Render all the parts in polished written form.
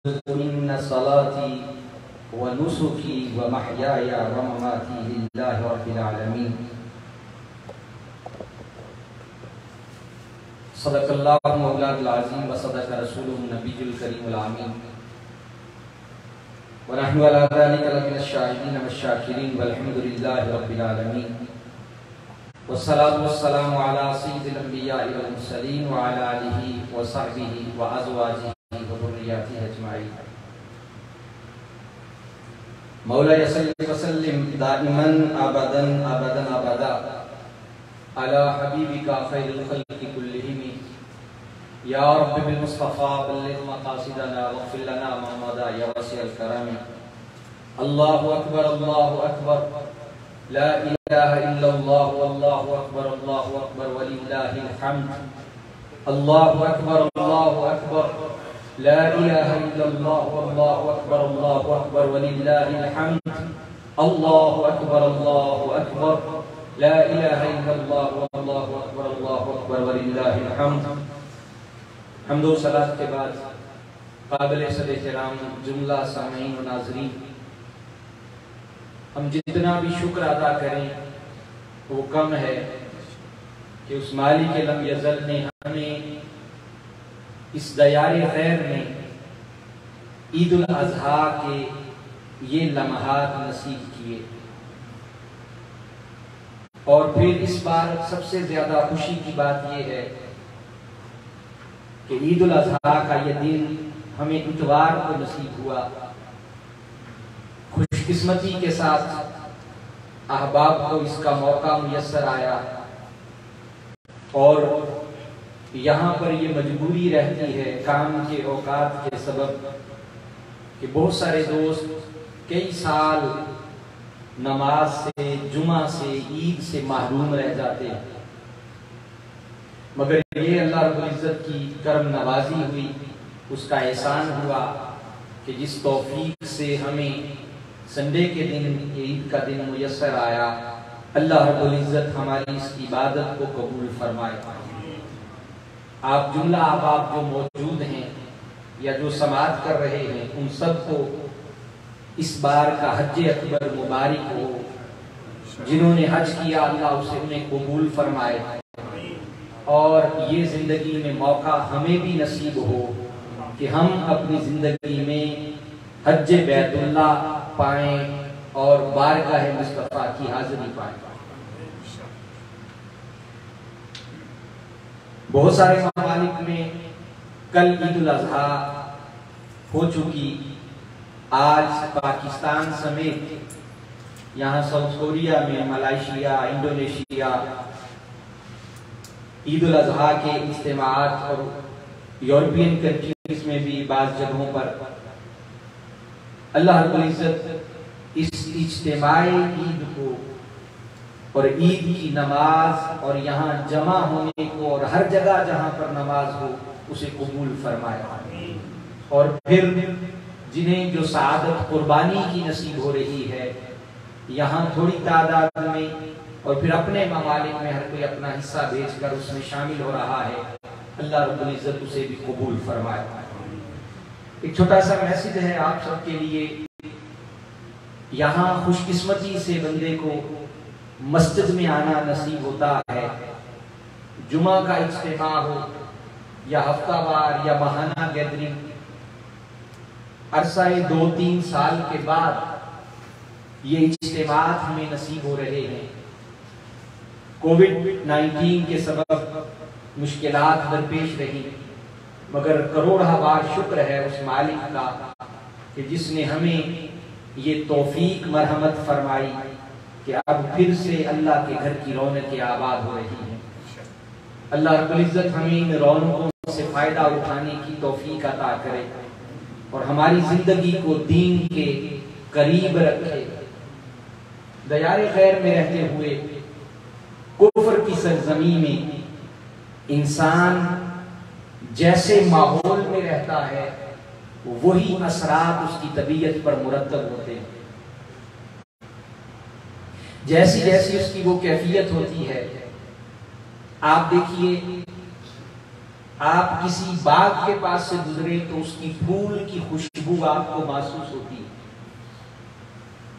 इन्ना सलाती व नुसुकी व महयाया व ममाती लिल्लाहि रब्बिल आलमीन। सदक़ल्लाहु मौलाना अज़ीम व सदक़ रसूलुहु नबियुल करीमुल आमीन व नहनु अला ज़ालिका लमिनश शाहिदीन व शाकिरीन वल्हम्दुलिल्लाहि रब्बिल आलमीन। वस्सलातु वस्सलामु अला सय्यिदिल अंबिया'i वल मुरसलीन व अला आलिहि व सहबिहि व अज़वाजिहि व ज़ुर्रिय्यतिहि अजमाईन। मौला सल्लि व सल्लिम दाइमन अबदन अबदन अबदा अला हबीबिका खैरुल खल्क़ि कुल्लिहिम या रब्बि बिल मुस्तफ़ा बल्लिग़ मक़ासिदना वग़फ़िर लना मा मदा या वसीअल करम। अल्लाहु अकबर ला इलाहा इल्लल्लाह वल्लाहु अकबर वलिल्लाहिल हम्द। अल्लाहु अकबर ला इलाहा इल्लल्लाह वल्लाहु अकबर वलिल्लाहिल हम्द। अल्लाहु अकबर ला इलाहा इल्लल्लाह वल्लाहु अकबर वलिल्लाहिल हम्द। हम्द व सलात के बाद काबिल सद-ए-एहतराम जुमला सामीन व नाज़रीन, हम जितना भी शुक्र अदा करें वो कम है कि उस मालिक लम यज़ल ने हमें इस दयारे खैर में ईद उल अज़हा के ये लम्हात नसीब किए। और फिर इस बार सबसे ज्यादा खुशी की बात यह है कि ईद उल अज़हा का ये दिन हमें इतवार को नसीब हुआ। खुशकिस्मती के साथ अहबाब को इसका मौका मुयस्सर आया और यहाँ पर ये मजबूरी रहती है काम के औकात के सबब कि बहुत सारे दोस्त कई साल नमाज से, जुमा से, ईद से महरूम रह जाते हैं। मगर ये अल्लाह रब्बुल इज़्ज़त की करम नवाजी हुई, उसका एहसान हुआ कि जिस तौफीक से हमें संडे के दिन ईद का दिन मुयस्सर आया, अल्लाह रब्बुल इज़्ज़त हमारी इस इबादत को कबूल फरमाए। आप जुमला अहबाब जो मौजूद हैं या जो समाअत कर रहे हैं, उन सबको इस बार का हज अकबर मुबारक हो। जिन्होंने हज किया अल्लाह उसे उन्हें कबूल फरमाए और ये जिंदगी में मौका हमें भी नसीब हो कि हम अपनी जिंदगी में हज बैतुल्लाह पाएं और बारगाह मुस्तफा की हाजिरी पाएं। बहुत सारे ममालिक में कल ईद उल अज़हा हो चुकी। आज पाकिस्तान समेत यहाँ साउथ कोरिया में, मलेशिया, इंडोनेशिया ईद उल अज़हा के इज्तिमात और यूरोपियन कंट्रीज में भी बाज़ जगहों पर अल्लाह रब्बुल इज़्ज़त इस इज्तिमाई ईद को और ईद की नमाज और यहाँ जमा होने को और हर जगह जहाँ पर नमाज हो उसे कबूल फरमाए। और फिर जिन्हें जो सआदत कुर्बानी की नसीब हो रही है, यहाँ थोड़ी तादाद में और फिर अपने ममालिक में हर कोई अपना हिस्सा भेजकर उसमें शामिल हो रहा है, अल्लाह रब्बुल इज़्ज़त उसे भी कबूल फरमाए। एक छोटा सा मैसेज है आप सबके लिए। यहाँ खुशकिस्मती से बंदे को मस्जिद में आना नसीब होता है। जुमा का इज्तिमा हो या हफ्तावार या माहाना गैदरिंग, अरसाए 2-3 साल के बाद ये इज्तिमात हमें नसीब हो रहे हैं। कोविड-19 के सबब मुश्किलात दरपेश रही, मगर करोड़ा बार शुक्र है उस मालिक का कि जिसने हमें ये तौफीक मरहमत फरमाई कि अब फिर से अल्लाह के घर की रौनकें आबाद हो रही हैं। अल्लाह रब्बुल इज़्ज़त हमें इन रौनकों से फायदा उठाने की तौफीक अता करे और हमारी जिंदगी को दीन के करीब रखे। दयारे खैर में रहते हुए कुफ्र की सरजमी में इंसान जैसे माहौल में रहता है, वही असरात उसकी तबीयत पर मुरतब होते हैं। जैसी जैसी उसकी वो कैफियत होती है, आप देखिए आप किसी बाग के पास से गुजरे तो उसकी फूल की खुशबू आपको महसूस होती है।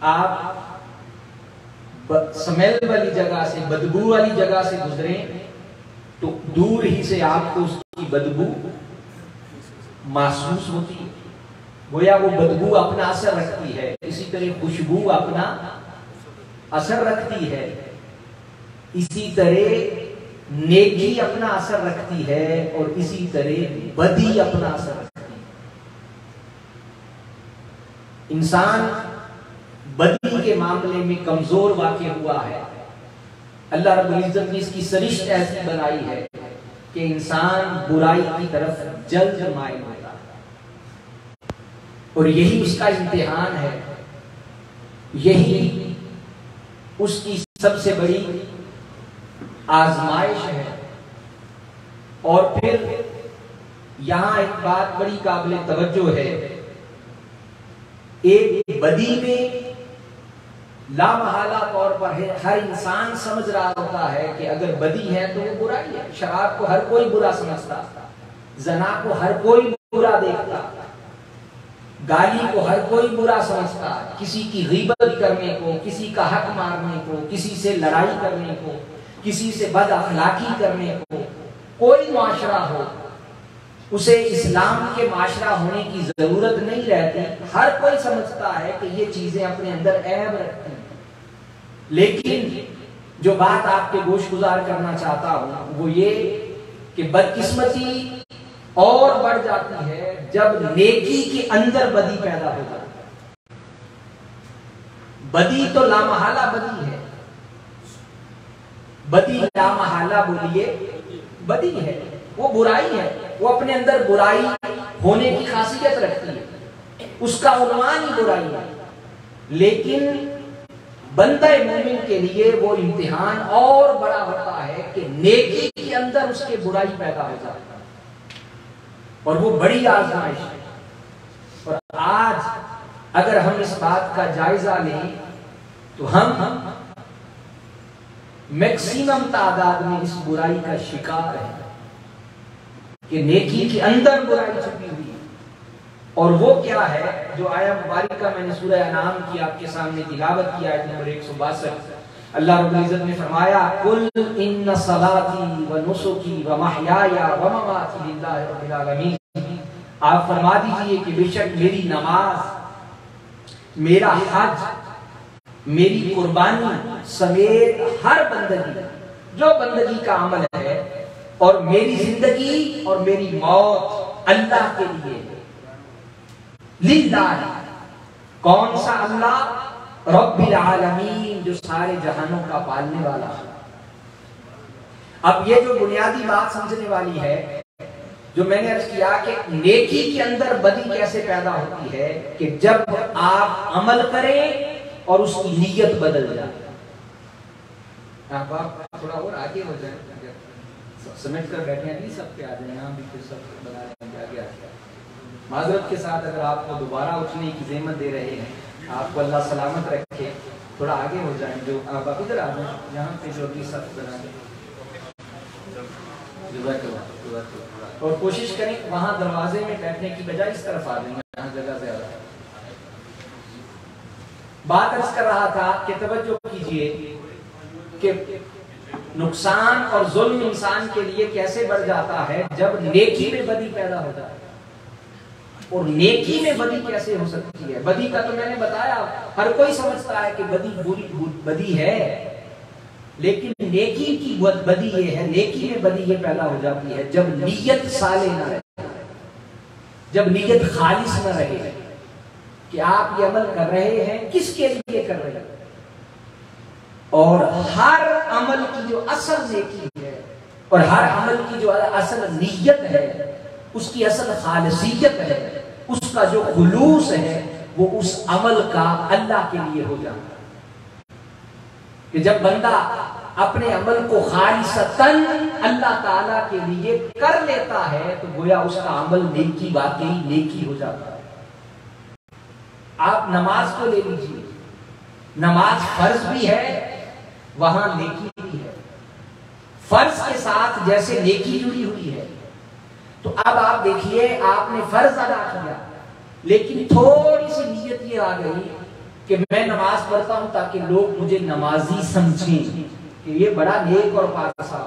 आप स्मेल वाली जगह से, बदबू वाली जगह से गुजरे तो दूर ही से आपको उसकी बदबू महसूस होती है। गोया वो बदबू अपना असर रखती है, इसी तरह खुशबू अपना असर रखती है। इसी तरह नेकी अपना असर रखती है और इसी तरह बदी अपना असर रखती है। इंसान बदी के मामले में कमजोर वाक़ हुआ है। अल्लाह रब्बुल इज्जत ने इसकी सरिश्त ऐसी बनाई है कि इंसान बुराई की तरफ जल्द माइल होता है और यही उसका इम्तिहान है, यही उसकी सबसे बड़ी आजमाइश है। और फिर यहां एक बात बड़ी काबिल तवज्जो है, एक बदी में लामहला तौर पर है, हर इंसान समझ रहा होता है कि अगर बदी है तो वो बुराई है। शराब को हर कोई बुरा समझता, जना को हर कोई बुरा देखता, गाली को हर कोई बुरा समझता, किसी की गीबत करने को, किसी का हक मारने को, किसी से लड़ाई करने को, किसी से बद अखलाकी करने को, कोई माशरा हो उसे इस्लाम के माशरा होने की जरूरत नहीं रहती। हर कोई समझता है कि ये चीजें अपने अंदर ऐब रखती हैं। लेकिन जो बात आपके गोशगुजार करना चाहता हूं वो ये कि बदकिस्मती और बढ़ जाती है जब नेकी के अंदर बदी पैदा हो जाती है। बदी तो लामहला बदी है, बदी लामहला बोलिए बदी है, वो बुराई है, वो अपने अंदर बुराई होने की खासियत रखती है, उसका उन्वान ही बुराई है। लेकिन बंदा मोमिन के लिए वो इम्तिहान और बड़ा होता है कि नेकी के अंदर उसके बुराई पैदा हो जाता है और वो बड़ी आजमाइश है। और आज अगर हम इस बात का जायजा लें तो हम मैक्सिमम तादाद में इस बुराई का शिकार है कि नेकी के अंदर बुराई छुपी हुई है। और वो क्या है जो आया मुबारका मैंने सूरह अनाम की आपके सामने तिलावत किया है, नंबर 162। अल्लाह रब्बुल इज्जत ने फरमाया, कुल इन्ना सलाती व नुसुकी व महयाया व ममाती लिल्लाहि रब्बिल आलमीन। आप फरमा दीजिए कि बेशक मेरी नमाज, मेरा हज, मेरी कुर्बानी समेत हर बंदगी, जो बंदगी का अमल है, और मेरी जिंदगी और मेरी मौत अल्लाह के लिए, लिल्लाह। कौन सा अल्लाह? रब्बिल आलमीन, जो सारे जहानों का पालने वाला है। अब ये जो बुनियादी बात समझने वाली है, जो मैंने अर्ज किया कि नेकी के अंदर बदी कैसे पैदा होती है, कि जब आप अमल करें और उसकी नीयत बदल जाए। आप थोड़ा और आगे हो जाए, समेट कर बैठे हैं, नहीं सबके आ जाए, यहाँ भी फिर सब बना लेंगे आगे आगे। माजरत के साथ अगर आपको दोबारा उठने की ज़हमत दे रहे हैं, आपको अल्लाह सलामत रखे, थोड़ा आगे हो जाए। जो आप इधर आ जाए, यहाँ पे जो भी सब बना लें, और कोशिश करें वहाँ दरवाजे में बैठने की बजाय इस तरफ आ जाएंगे, यहाँ जगह ज्यादा है। बात अर्ज कर रहा था कि तवज्जो कीजिए कि नुकसान और जुल्म इंसान के लिए कैसे बढ़ जाता है जब नेकी में बदी पैदा हो जाए। और नेकी में बदी कैसे हो सकती है? बदी का तो मैंने बताया, हर कोई समझता है कि बदी बुरी बदी है, लेकिन नेकी की बदी ये है, नेकी में बदी ये पैदा हो जाती है जब नीयत साले न रहे, जब नीयत खालिस न रहे कि आप ये अमल कर रहे हैं, किसके लिए कर रहे हैं। और हर अमल की जो असल नेकी है और हर अमल की जो असल नीयत है, उसकी असल खालिसियत है, उसका जो खुलूस है, वो उस अमल का अल्लाह के लिए हो जाता है। कि जब बंदा अपने अमल को खालिसतन अल्लाह ताला के लिए कर लेता है तो गोया उसका अमल नेकी, वाकई नेकी हो जाता है। आप नमाज को ले लीजिए, नमाज फर्ज भी है, वहां नेकी भी है। फर्ज के साथ जैसे नेकी जुड़ी हुई है, तो अब आप देखिए, आपने फर्ज अदा किया, लेकिन थोड़ी सी नीयत ये आ गई कि मैं नमाज पढ़ता हूं ताकि लोग मुझे नमाजी समझें कि ये बड़ा नेक और पासा।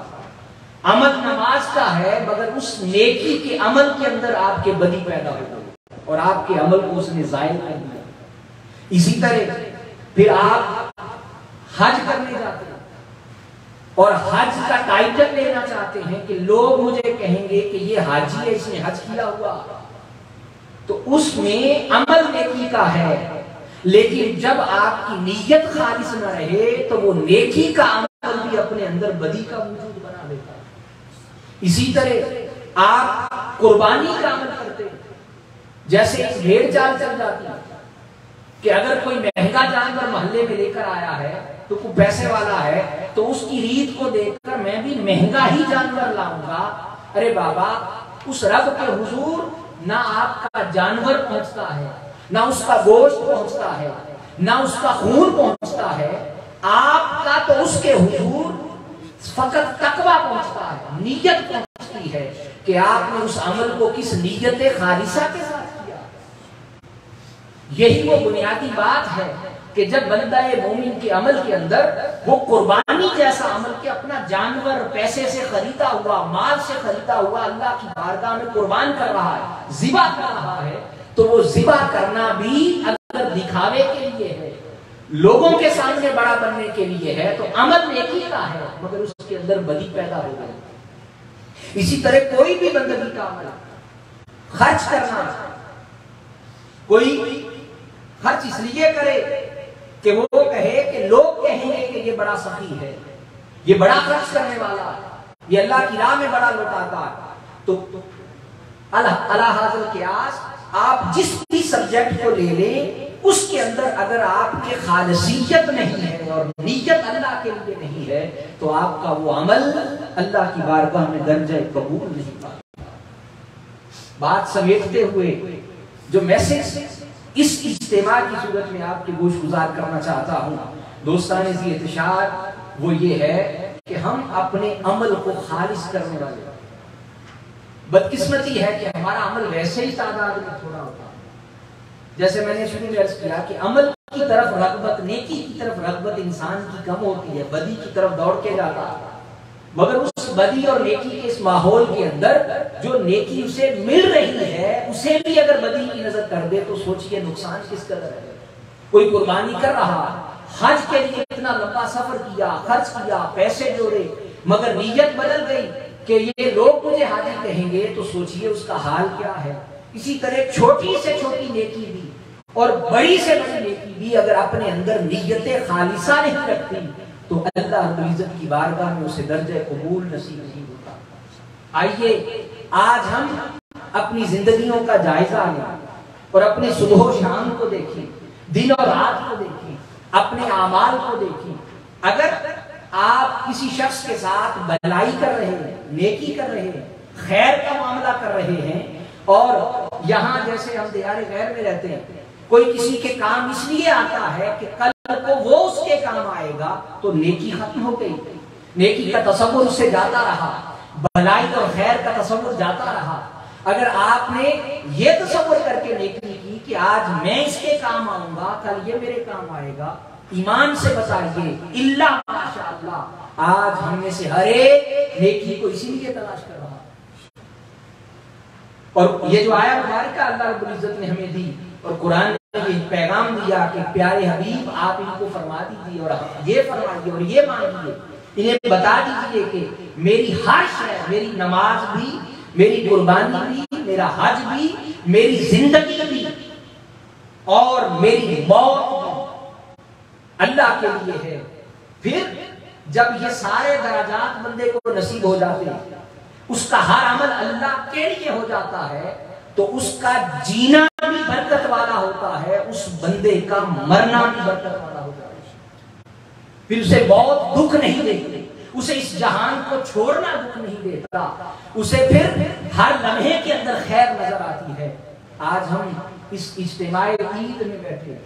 अमल नमाज का है, मगर उस नेकी के अमल के अंदर आपके बदी पैदा हो गई और आपके अमल को उसने जायल कर दिया। इसी तरह फिर आप हज करने जाते हैं और हज का टाइटल लेना चाहते हैं कि लोग मुझे कहेंगे कि ये हाजी है, इसने हज किया हुआ, तो उसमें अमल नेकी का है, लेकिन जब आपकी नीयत खालिस न रहे तो वो नेकी का अमल भी अपने अंदर बदी का वजूद बना लेता है। इसी तरह आप कुर्बानी का अमल करते हैं, जैसे एक भेड़ चाल चल जाती है कि अगर कोई महंगा जानवर मोहल्ले में लेकर आया है तो कोई पैसे वाला है, तो उसकी रीत को देखकर मैं भी महंगा ही जानवर लाऊंगा। अरे बाबा, उस रब के हुजूर ना आपका जानवर पहुंचता है, ना उसका गोश्त पहुंचता है, ना उसका खून पहुंचता है, आपका तो उसके हुजूर फकत तकवा पहुंचता है, नीयत पहुंचती है कि आपने उस अमल को किस नीयत खालिसा के साथ किया। यही वो बुनियादी बात है कि जब बंदा मोमिन के अमल के अंदर वो कुर्बानी जैसा अमल के अपना जानवर पैसे से खरीदा हुआ, माल से खरीदा हुआ अल्लाह की बारगाह में कुर्बान कर रहा है, जिबा कर रहा है, तो वो जिबा करना भी अगर दिखावे के लिए है, लोगों के सामने बड़ा बनने के लिए है, तो अमल नेकी का है, मगर उसके अंदर बदी पैदा हो गई। इसी तरह कोई भी बंदगी का अमल, खर्च करना, कोई खर्च इसलिए करे कि वो कहे कि लोग कहेंगे कि ये बड़ा सखी है, ये बड़ा खर्च करने वाला है, ये अल्लाह की राह में बड़ा लौटाता है, तो अला हाज़िल क़ियास आप जिस भी सब्जेक्ट को ले लें, उसके अंदर अगर आपके खालिसियत नहीं है और नीयत अल्लाह के लिए नहीं है, तो आपका वो अमल अल्लाह की बारगाह में दर्जा कबूल नहीं पाता। बात समेटते हुए जो मैसेज इस इज्तिमा की सूरत में आपके गोश गुजार करना चाहता हूँ दोस्तान ज़ी इत्तिशाद, वो ये है कि हम अपने अमल को खालिस करने वाले, बदकिस्मती है कि हमारा अमल वैसे ही तादाद में थोड़ा होता है। जैसे मैंने शुरू में अर्ज किया कि अमल की तरफ रगबत, नेकी की तरफ रगबत इंसान की कम होती है, बदी की तरफ दौड़ के जाता है, मगर उस बदी और नेकी के इस माहौल के अंदर जो नेकी उसे मिल रही है, उसे भी अगर बदी की नजर कर दे तो सोचिए नुकसान किस कदर है। कोई कुर्बानी कर रहा, हज के लिए इतना लंबा सफर किया, खर्च किया, पैसे जोड़े, मगर नीयत बदल गई कि ये लोग मुझे हाजी कहेंगे, तो सोचिए उसका हाल क्या है। इसी तरह छोटी से छोटी नेकी भी और बड़ी से बड़ी नेकी भी अगर अपने अंदर नीयत खालिसा नहीं रखती, तो अल्लाह रब्बुल इज्जत की बारगाह में उसे दर्जा कबूल नसीब नहीं होता। आइए आज हम अपनी जिंदगियों का जायजा लें और अपने सुबह शाम को देखें, दिन और रात को देखें, अपने आमाल को देखें। अगर आप किसी शख्स के साथ भलाई कर रहे हैं, नेकी कर रहे हैं, खैर का मामला कर रहे हैं, और यहाँ जैसे हम दियारे गैर में रहते हैं, कोई किसी के काम इसलिए आता है कि कल को वो उसके काम आएगा, तो नेकी खत्म हो गई, नेकी का तसव्वुर उससे जाता रहा, भलाई और खैर का तसव्वुर जाता रहा। अगर आपने ये तसव्वुर करके नेकी की कि आज मैं इसके काम आऊंगा, कल ये मेरे काम आएगा, ईमान से बताइए इल्ला माशाअल्लाह आज हमने से हर एक नेकी को इसीलिए तलाश कर रहा। और ये जो आया मुबारक अल्लाह रब्बुल इज्जत ने हमें दी और कुरान ने ये पैगाम दिया कि प्यारे हबीब आप इनको फरमा दीजिए और ये फरमाइए और ये मांगिए, इन्हें बता दीजिए कि मेरी हर शय, मेरी नमाज भी, मेरी कुर्बानी भी, मेरा हज भी, मेरी जिंदगी भी और मेरी मौत अल्लाह के लिए है। फिर जब ये सारे दराजात बंदे को नसीब हो जाते हैं, उसका हर अमल अल्लाह के लिए हो जाता है, तो उसका जीना भी बरकत वाला होता है, उस बंदे का मरना भी बरकत वाला होता है। फिर उसे बहुत दुख नहीं देते, उसे इस जहान को छोड़ना दुख नहीं देता, उसे फिर हर लम्हे के अंदर खैर नजर आती है। आज हम इस इज्तिमाए ईद में बैठे,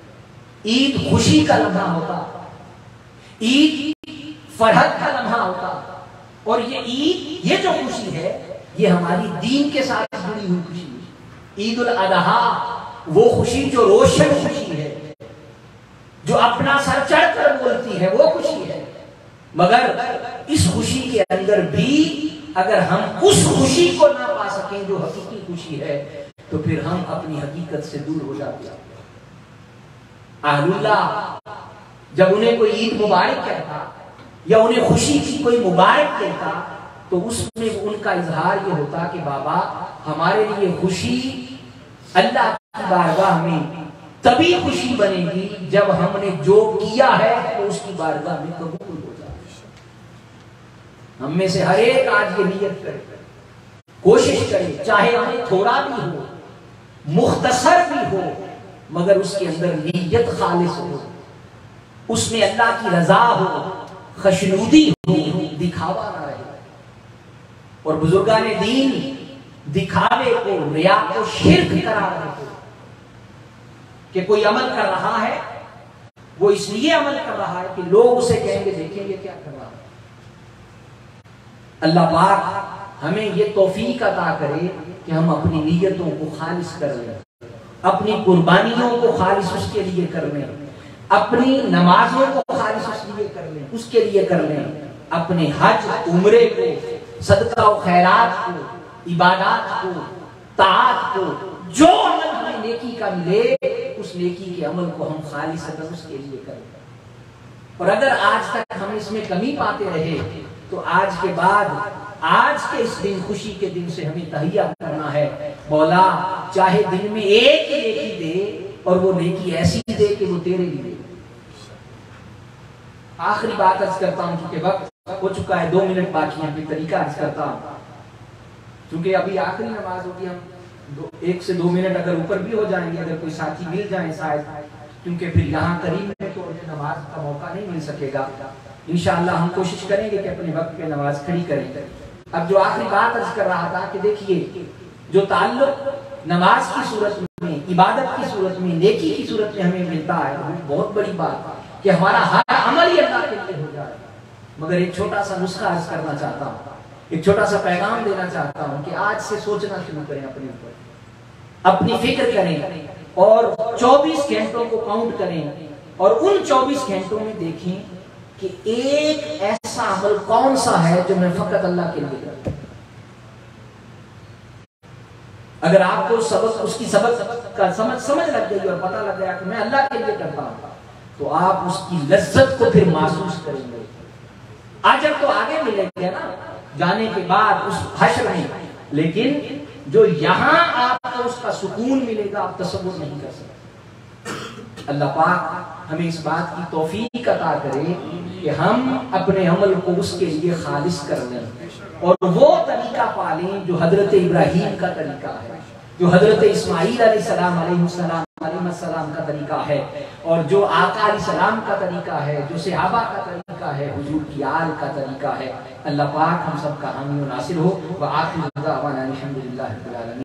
ईद खुशी का लम्हा होता, ईद फरहत का लम्हा होता, और ये ईद, ये जो खुशी है, ये हमारी दीन के साथ जुड़ी हुई खुशी है। ईद उल अजहा वो खुशी जो रोशन खुशी है, जो अपना सर चढ़कर बोलती है, वो खुशी है। मगर इस खुशी के अंदर भी अगर हम उस खुशी को ना पा सकें जो हकीकी खुशी है, तो फिर हम अपनी हकीकत से दूर हो जाते हैं। अहलुल्लाह जब उन्हें कोई ईद मुबारक कहता या उन्हें खुशी की कोई मुबारक देता, तो उसमें उनका इजहार ये होता कि बाबा हमारे लिए खुशी अल्लाह की बारगाह में तभी खुशी बनेगी जब हमने जो किया है तो उसकी बारगाह में कबूल हो जाए। हम में से हर एक आज ये नियत करे, कोशिश करे, चाहे हमें थोड़ा भी हो, मुख्तसर भी हो, मगर उसके अंदर नीयत खालिस हो, उसमें अल्लाह की रजा हो, खुशनुदी हो, दिखावा ना रहे। और बुजुर्गान दीन दिखावे को, रिया को शिर्क करार रहे कि कोई अमल कर रहा है, वो इसलिए अमल कर रहा है कि लोग उसे कहेंगे देखेंगे क्या कर रहा है। अल्लाह पाक हमें ये तौफीक अता करे कि हम अपनी नीयतों को खालिस कर लें, अपनी कुर्बानियों को खालिस उसके लिए कर लें, अपनी नमाजों को खालिस उसके लिए कर लें, अपने हज उम्रे को, सदका और खैरात को, इबादत को, ताअत को, जो अमल हमें नेकी का मिले उस नेकी के अमल को हम खालिसतन उसके लिए करें। और अगर आज तक हम इसमें कमी पाते रहे तो आज के बाद, आज के इस दिन, खुशी के दिन से हमें तहिया करना है, मौला चाहे दिन में एक ही नेकी दे और वो नेकी ऐसी दे कि वो तेरे लिए। आखिरी बात अर्ज करता हूं, क्योंकि वक्त हो चुका है, 2 मिनट बाकी है, तरीका अर्ज करता हूं, क्योंकि अभी आखिरी नमाज होगी। हम 1 से 2 मिनट अगर ऊपर भी हो जाएंगे, अगर कोई साथी मिल जाए शायद, क्योंकि फिर यहाँ करीब में तो उन्हें नमाज का मौका नहीं मिल सकेगा। इंशाअल्लाह हम कोशिश करेंगे कि अपने वक्त पे नमाज खड़ी करें। अब जो आखिरी बात अर्ज कर रहा था कि देखिए, जो ताल्लुक नमाज की सूरत में, इबादत की सूरत में, नेकी की सूरत में हमें मिलता है, वो बहुत बड़ी बात कि हमारा हर अमल ही अल्लाह के लिए हो जाए। मगर एक छोटा सा नुस्खा अर्ज करना चाहता हूँ, एक छोटा सा पैगाम देना चाहता हूँ कि आज से सोचना शुरू करें अपने ऊपर, अपनी फिक्र करें और 24 घंटों को काउंट करें और उन 24 घंटों में देखें कि एक ऐसा अमल कौन सा है जो मैं फकत अल्लाह के लिए करता हूं। अगर आपको सबक, उसकी सबक का समझ लग गई और पता लग गया कि मैं अल्लाह के लिए करता हूं, तो आप उसकी लज्जत को फिर महसूस करेंगे। अजर तो आगे मिलेगा ना जाने के बाद उस हश्र में, लेकिन जो यहां आपको उसका सुकून मिलेगा आप तसव्वुर नहीं कर सकते। अल्लाह पाक हमें इस बात की तौफीक अता करे कि हम अपने अमल को उसके लिए खालिस कर लें और वो तरीका पालें जो हजरत इब्राहीम का तरीका है, जो हजरत इस्माईल अलैहिस्सलाम का तरीका है, और जो आका अलैहिस्सलाम का तरीका है, जो सहाबा का तरीका है, हुजूर की आल का तरीका है। अल्लाह पाक हम सब का हामी और नासिर हो। व आखिर दावाना अल्हम्दुलिल्लाहि रब्बिल आलमीन।